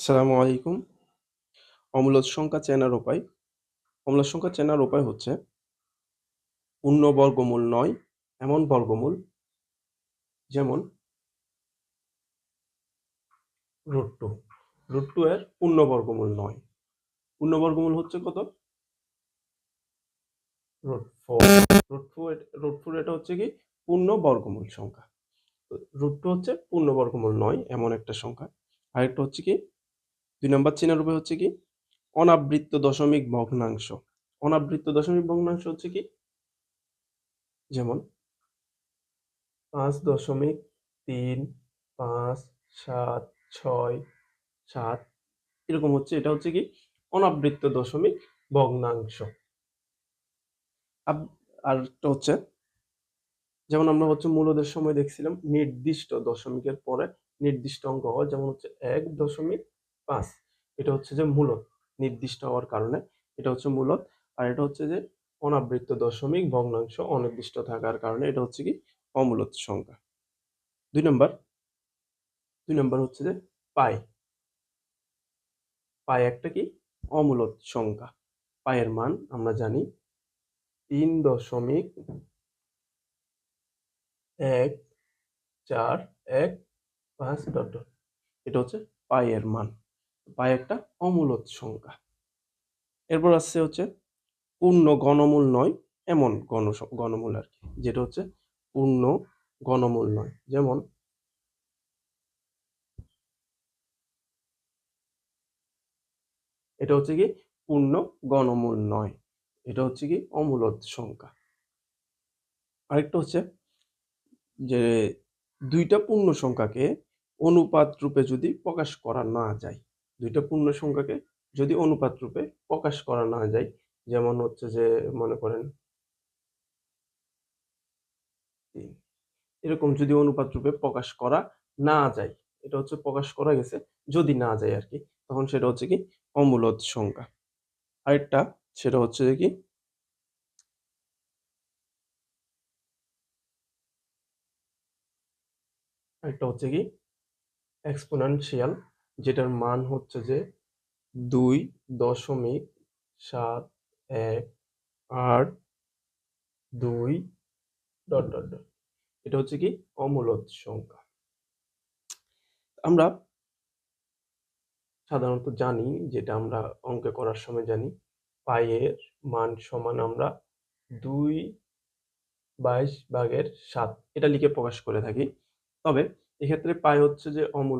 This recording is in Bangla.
আসসালামু আলাইকুম। অমূলদ সংখ্যা চেনার উপায়। অম্লদ সংখ্যা চেনার উপায় হচ্ছে পূর্ণ বর্গমূল নয় এমন বর্গমূল যেমন √2। √2 এর পূর্ণ বর্গমূল নয়। পূর্ণ বর্গমূল হচ্ছে কত? √4। √4 এটা হচ্ছে কি পূর্ণ বর্গমূল সংখ্যা। √2 হচ্ছে পূর্ণ বর্গমূল নয় এমন একটা সংখ্যা। আরেকটা হচ্ছে কি 2 নাম্বার চেনার উপায় হচ্ছে কি অনাবৃত্ত দশমিক ভগ্নাংশ। অনাবৃত্ত দশমিক ভগ্নাংশ হচ্ছে কি যেমন 5.3, 5, 7, 6, 7 এরকম হচ্ছে। এটা হচ্ছে কি অনাবৃত্ত দশমিক ভগ্নাংশ। আরেকটা হচ্ছে যেমন আমরা হচ্ছে মূলদের সময় দেখছিলাম নির্দিষ্ট দশমিকের পরে নির্দিষ্ট অঙ্ক হয়, যেমন হচ্ছে 1.5। এটা হচ্ছে যে মূলদ, নির্দিষ্ট হওয়ার কারণে এটা হচ্ছে মূলদ। আর এটা হচ্ছে যে অনাবৃত্ত দশমিক ভগ্নাংশ অনির্দিষ্ট থাকার কারণে এটা হচ্ছে কি অমূলদ সংখ্যা। 2 নম্বর হচ্ছে যে পাই। পাই একটা কি অমূলদ সংখ্যা। পায়ের মান আমরা জানি 3.1415 . এটা হচ্ছে পায়ের মান। পাই একটা অমূলদ সংখ্যা। এরপর আসছে হচ্ছে পূর্ণ গণমূল নয় এমন গণমূল আর কি, যেটা হচ্ছে পূর্ণ গণমূল নয়। যেমন এটা হচ্ছে কি পূর্ণ গণমূল নয়, এটা হচ্ছে কি অমূলদ সংখ্যা। আরেকটা হচ্ছে যে দুইটা পূর্ণ সংখ্যাকে অনুপাত রূপে যদি প্রকাশ করা না যায়, দুইটা পূর্ণ সংখ্যাকে যদি অনুপাত রূপে প্রকাশ করা না যায়, যেমন হচ্ছে যে মনে করেন এরকম যদি অনুপাত রূপে প্রকাশ করা না যায়, এটা হচ্ছে প্রকাশ করা গেছে যদি না যায় আর কি, তখন সেটা হচ্ছে কি অমূলদ সংখ্যা। আরেকটা সেটা হচ্ছে যে কি আরেকটা হচ্ছে কি এক্সপোনেনশিয়াল, যেটার মান হচ্ছে যে 2.718 ডট ডট ডট। এটা হচ্ছে কি অমূলদ সংখ্যা। আমরা সাধারণত জানি, যেটা আমরা অঙ্কে করার সময় জানি, পাইয়ের মান সমান আমরা 2/22 এটা লিখে প্রকাশ করে থাকি। তবে এক্ষেত্রে পাই হচ্ছে যে অমূলদ